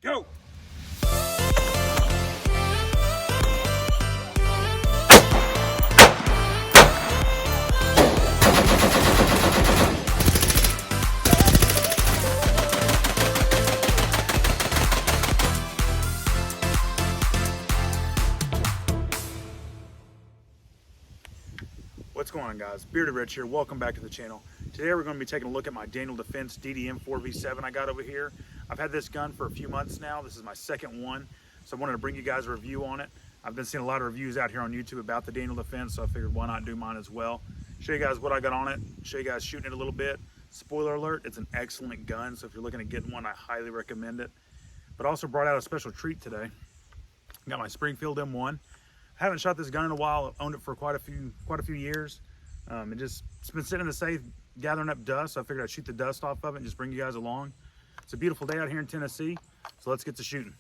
Go! What's going on, guys? Bearded Rich here. Welcome back to the channel. Today we're going to be taking a look at my Defense DDM4V7 I got over here. I've had this gun for a few months now. This is my second one, so I wanted to bring you guys a review on it. I've been seeing a lot of reviews out here on YouTube about the Defense, so I figured why not do mine as well. Show you guys what I got on it, show you guys shooting it a little bit. Spoiler alert, it's an excellent gun, so if you're looking at getting one, I highly recommend it. But I also brought out a special treat today. Got my Springfield M1. I haven't shot this gun in a while. I've owned it for quite a few years. It's been sitting in the safe gathering up dust, so I figured I'd shoot the dust off of it and just bring you guys along. It's a beautiful day out here in Tennessee, so let's get to shooting.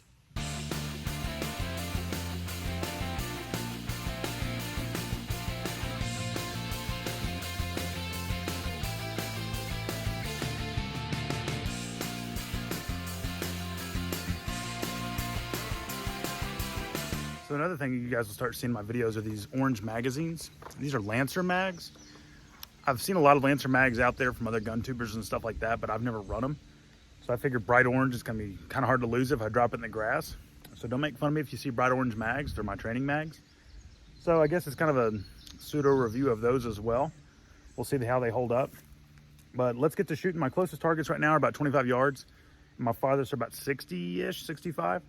So another thing you guys will start seeing in my videos are these orange magazines. These are Lancer mags. I've seen a lot of Lancer mags out there from other gun tubers and stuff like that, but I've never run them. So I figured bright orange is gonna be kind of hard to lose if I drop it in the grass. So don't make fun of me if you see bright orange mags. They're my training mags. So I guess it's kind of a pseudo review of those as well. We'll see how they hold up. But let's get to shooting. My closest targets right now are about 25 yards. My farthest are about 60-ish, 65.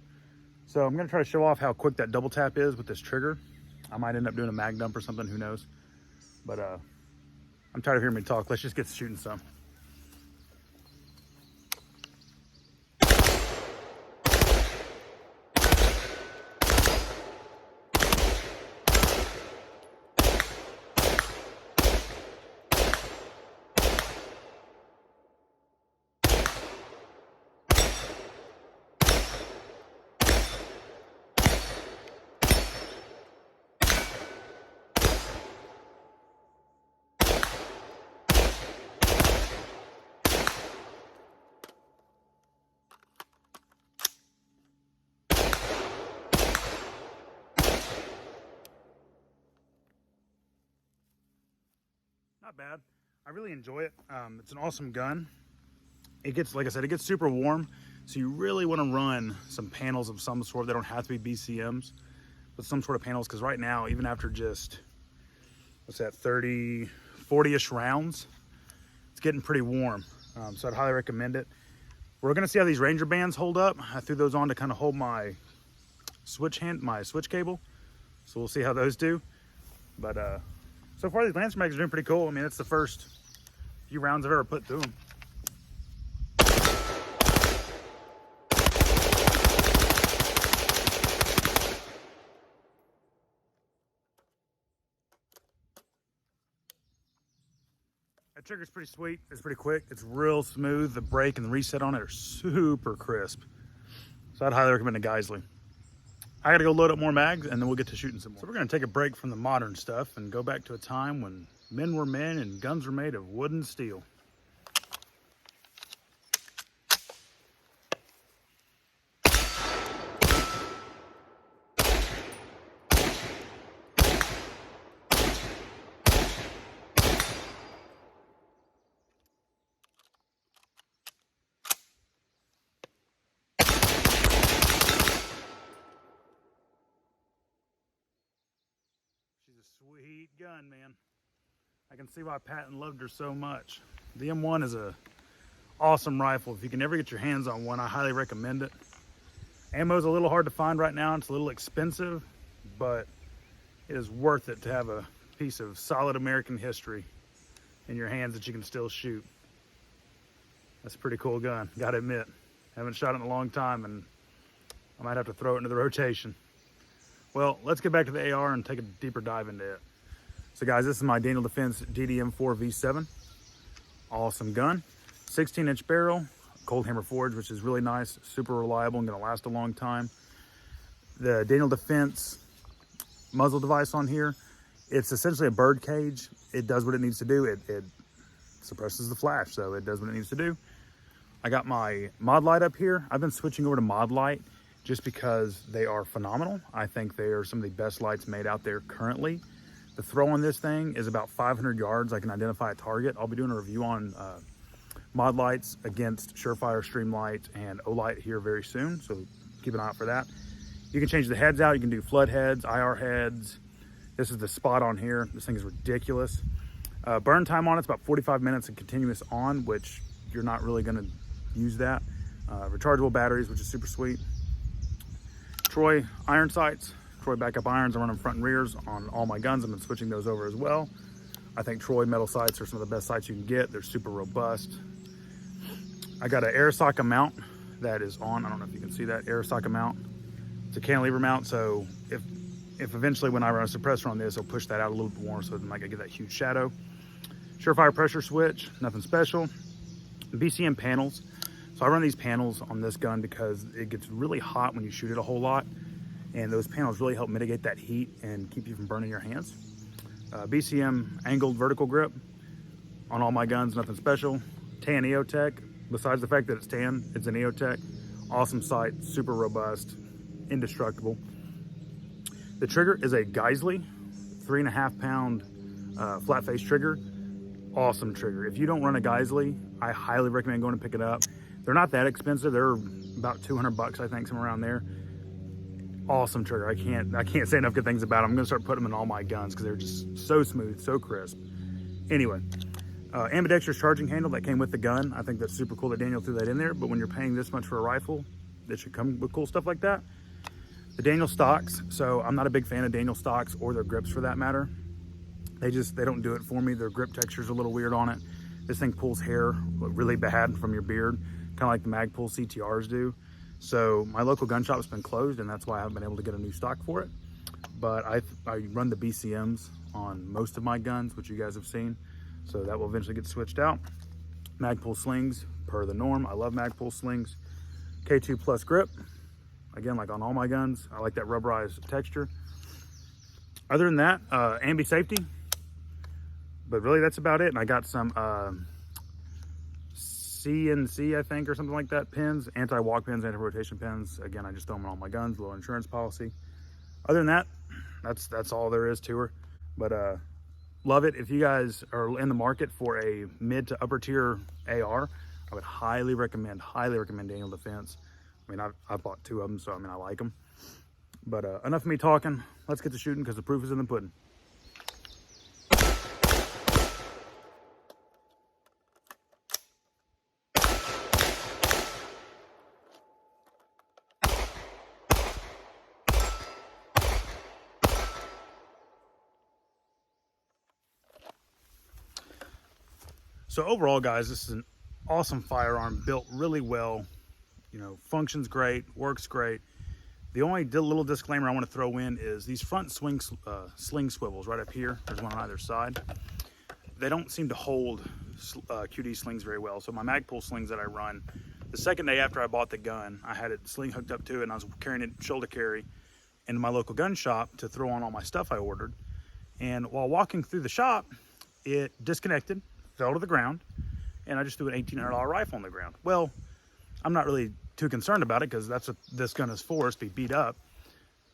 So I'm gonna try to show off how quick that double tap is with this trigger. I might end up doing a mag dump or something, who knows. But I'm tired of hearing me talk. Let's just get shooting some. Not bad. I really enjoy it. It's an awesome gun. It gets, like I said, it gets super warm. So you really want to run some panels of some sort. They don't have to be BCMs, but some sort of panels. Because right now, even after just, what's that, 30, 40-ish rounds, it's getting pretty warm. So I'd highly recommend it. We're going to see how these Ranger bands hold up. I threw those on to kind of hold my switch cable. So we'll see how those do. But so far, these Lancer mags are doing pretty cool. I mean, it's the first few rounds I've ever put through them. That trigger's pretty sweet. It's pretty quick. It's real smooth. The brake and the reset on it are super crisp. So I'd highly recommend the Geisley. I gotta go load up more mags and then we'll get to shooting some more. So we're gonna take a break from the modern stuff and go back to a time when men were men and guns were made of wood and steel. She's a sweet gun, man. I can see why Patton loved her so much. The M1 is a awesome rifle. If you can ever get your hands on one, I highly recommend it. Ammo's a little hard to find right now. It's a little expensive, but it is worth it to have a piece of solid American history in your hands that you can still shoot. That's a pretty cool gun, gotta admit. Haven't shot it in a long time and I might have to throw it into the rotation. Well, let's get back to the AR and take a deeper dive into it. So guys, this is my Defense DDM4V7. Awesome gun. 16-inch barrel, cold hammer forge, which is really nice, super reliable and gonna last a long time. The Defense muzzle device on here, it's essentially a bird cage. It does what it needs to do. It suppresses the flash, so it does what it needs to do. I got my mod light up here. I've been switching over to mod light just because they are phenomenal. I think they are some of the best lights made out there currently. The throw on this thing is about 500 yards. I can identify a target. I'll be doing a review on mod lights against Surefire Streamlight and Olight here very soon, so keep an eye out for that. You can change the heads out. You can do flood heads, IR heads. This is the spot on here. This thing is ridiculous. Burn time on it's about 45 minutes and continuous on, which you're not really going to use that. Rechargeable batteries, which is super sweet. Troy iron sights, Troy backup irons. I'm running front and rears on all my guns. I've been switching those over as well. I think Troy metal sights are some of the best sights you can get. They're super robust. I got an air socket mount that is on. I don't know if you can see that air socket mount. It's a cantilever mount, so if eventually when I run a suppressor on this, I'll push that out a little bit more so I'm not gonna get that huge shadow. Surefire pressure switch, nothing special. BCM panels. So I run these panels on this gun because it gets really hot when you shoot it a whole lot, and those panels really help mitigate that heat and keep you from burning your hands. BCM angled vertical grip on all my guns, nothing special. Tan EOTech. Besides the fact that it's tan, it's an EOTech. Awesome sight, super robust, indestructible. The trigger is a Geisley 3.5 pound flat face trigger. Awesome trigger. If you don't run a Geisley, I highly recommend going and pick it up. They're not that expensive. They're about 200 bucks, I think, somewhere around there. Awesome trigger. I can't say enough good things about them. I'm gonna start putting them in all my guns because they're just so smooth, so crisp. Anyway, ambidextrous charging handle that came with the gun. I think that's super cool that Daniel threw that in there, but when you're paying this much for a rifle, that should come with cool stuff like that. The Daniel stocks. So I'm not a big fan of Daniel stocks or their grips for that matter. They don't do it for me. Their grip texture's a little weird on it. This thing pulls hair really bad from your beard, kind of like the Magpul CTRs do. So my local gun shop's been closed, and that's why I haven't been able to get a new stock for it. But I run the BCMs on most of my guns, which you guys have seen. So that will eventually get switched out. Magpul slings, per the norm. I love Magpul slings. K2 Plus grip. Again, like on all my guns, I like that rubberized texture. Other than that, ambi safety. But really, that's about it. And I got some CNC, I think, or something like that, pins, anti-walk pins, anti-rotation pins. Again, I just throw them on all my guns, low insurance policy. Other than that, that's all there is to her. But love it. If you guys are in the market for a mid to upper tier AR, I would highly recommend Daniel Defense. I mean, I've bought 2 of them, so I mean, I like them. But enough of me talking. Let's get to shooting because the proof is in the pudding. So overall, guys, this is an awesome firearm, built really well. You know, functions great, works great. The only little disclaimer I want to throw in is these front sling swivels right up here. There's one on either side. They don't seem to hold QD slings very well. So my Magpul slings that I run, the second day after I bought the gun, I had it sling hooked up to it, and I was carrying it shoulder carry into my local gun shop to throw on all my stuff I ordered. And while walking through the shop, it disconnected, fell to the ground, and I just threw an $1,800 rifle on the ground. Well, I'm not really too concerned about it because that's what this gun is for, is to be beat up.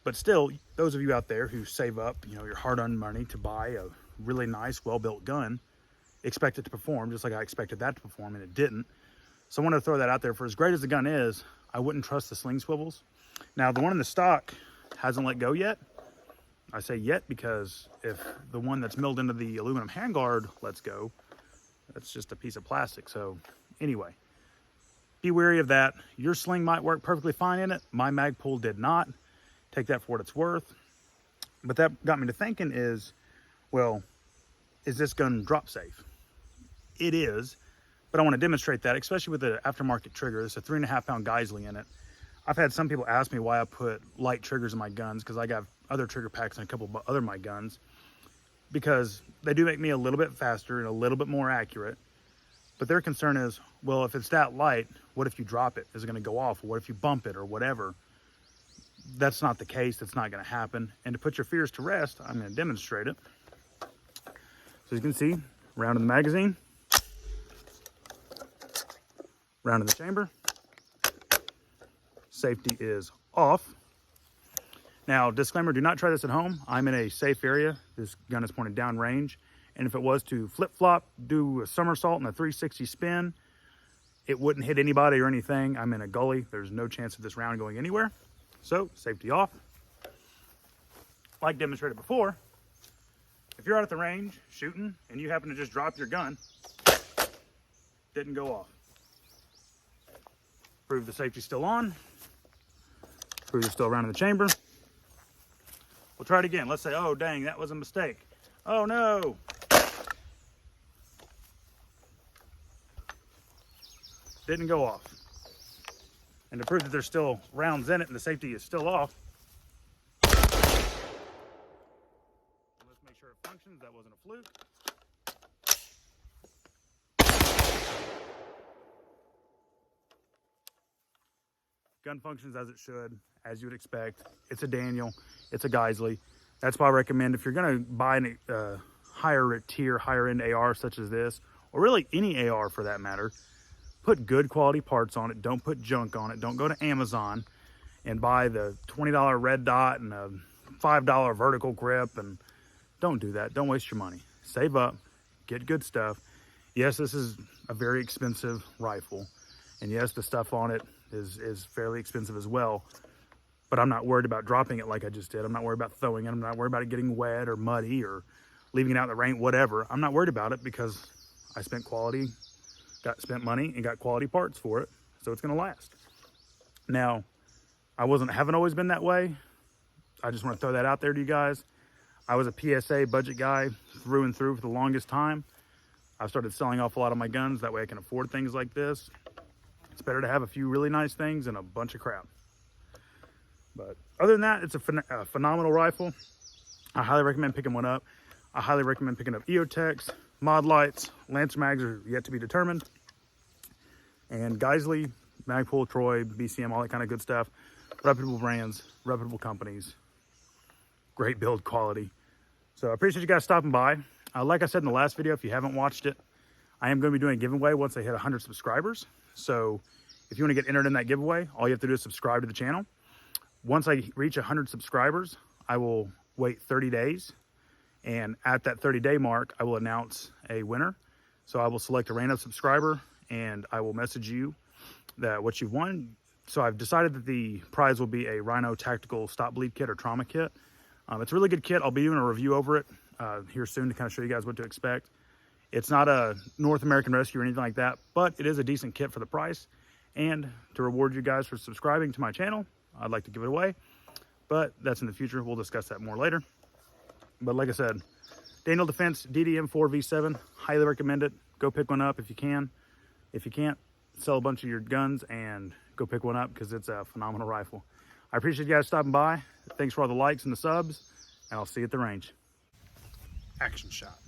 But still, those of you out there who save up, you know, your hard-earned money to buy a really nice, well-built gun, expect it to perform just like I expected that to perform, and it didn't. So I wanted to throw that out there. For as great as the gun is, I wouldn't trust the sling swivels. Now, the one in the stock hasn't let go yet. I say yet because if the one that's milled into the aluminum handguard lets go, that's just a piece of plastic. So anyway, be wary of that. Your sling might work perfectly fine in it. My Magpul did not. Take that for what it's worth. But that got me to thinking is, well, is this gun drop safe? It is, but I want to demonstrate that, especially with the aftermarket trigger. There's a 3.5 pound Geisley in it. I've had some people ask me why I put light triggers in my guns, because I got other trigger packs in a couple of other my guns, because they do make me a little bit faster and a little bit more accurate. But their concern is, well, if it's that light, what if you drop it? Is it going to go off? Or what if you bump it or whatever? That's not the case. That's not going to happen. And to put your fears to rest, I'm going to demonstrate it. So you can see, round in the magazine. Round in the chamber. Safety is off. Now, disclaimer, do not try this at home. I'm in a safe area. This gun is pointed down range. And if it was to flip-flop, do a somersault and a 360 spin, it wouldn't hit anybody or anything. I'm in a gully. There's no chance of this round going anywhere. So, safety off. Like demonstrated before, if you're out at the range shooting and you happen to just drop your gun, didn't go off. Prove the safety's still on. Prove you're still around in the chamber. We'll try it again. Let's say, oh dang, that was a mistake. Oh no. Didn't go off. And to prove that there's still rounds in it and the safety is still off, let's make sure it functions. That wasn't a fluke. Gun functions as it should, as you would expect. It's a Daniel, it's a Geisley. That's why I recommend, if you're gonna buy a higher tier, higher end AR such as this, or really any AR for that matter, put good quality parts on it. Don't put junk on it. Don't go to Amazon and buy the $20 red dot and a $5 vertical grip, and don't do that. Don't waste your money. Save up, get good stuff. Yes, this is a very expensive rifle, and yes, the stuff on it is fairly expensive as well, but I'm not worried about dropping it like I just did. I'm not worried about throwing it. I'm not worried about it getting wet or muddy or leaving it out in the rain, whatever. I'm not worried about it because I spent spent money and got quality parts for it, so it's gonna last. Now, I haven't always been that way. I just want to throw that out there to you guys. I was a PSA budget guy through and through for the longest time. I've started selling off a lot of my guns. That way I can afford things like this. It's better to have a few really nice things than a bunch of crap. But other than that, it's a phenomenal rifle. I highly recommend picking one up. I highly recommend picking up EOTechs, Mod Lights, Lancer mags are yet to be determined, and Geisley, Magpul, Troy, BCM, all that kind of good stuff. Reputable brands, reputable companies, great build quality. So I appreciate you guys stopping by. Like I said in the last video, if you haven't watched it, I am going to be doing a giveaway once I hit 100 subscribers. So if you want to get entered in that giveaway, all you have to do is subscribe to the channel. Once I reach 100 subscribers, I will wait 30 days. And at that 30-day mark, I will announce a winner. So I will select a random subscriber and I will message you what you've won. So I've decided that the prize will be a Rhino Tactical Stop Bleed Kit or Trauma Kit. It's a really good kit. I'll be doing a review over it here soon to kind of show you guys what to expect. It's not a North American Rescue or anything like that, but it is a decent kit for the price. And to reward you guys for subscribing to my channel, I'd like to give it away. But that's in the future. We'll discuss that more later. But like I said, Daniel Defense DDM4V7, highly recommend it. Go pick one up if you can. If you can't, sell a bunch of your guns and go pick one up because it's a phenomenal rifle. I appreciate you guys stopping by. Thanks for all the likes and the subs, and I'll see you at the range. Action shot.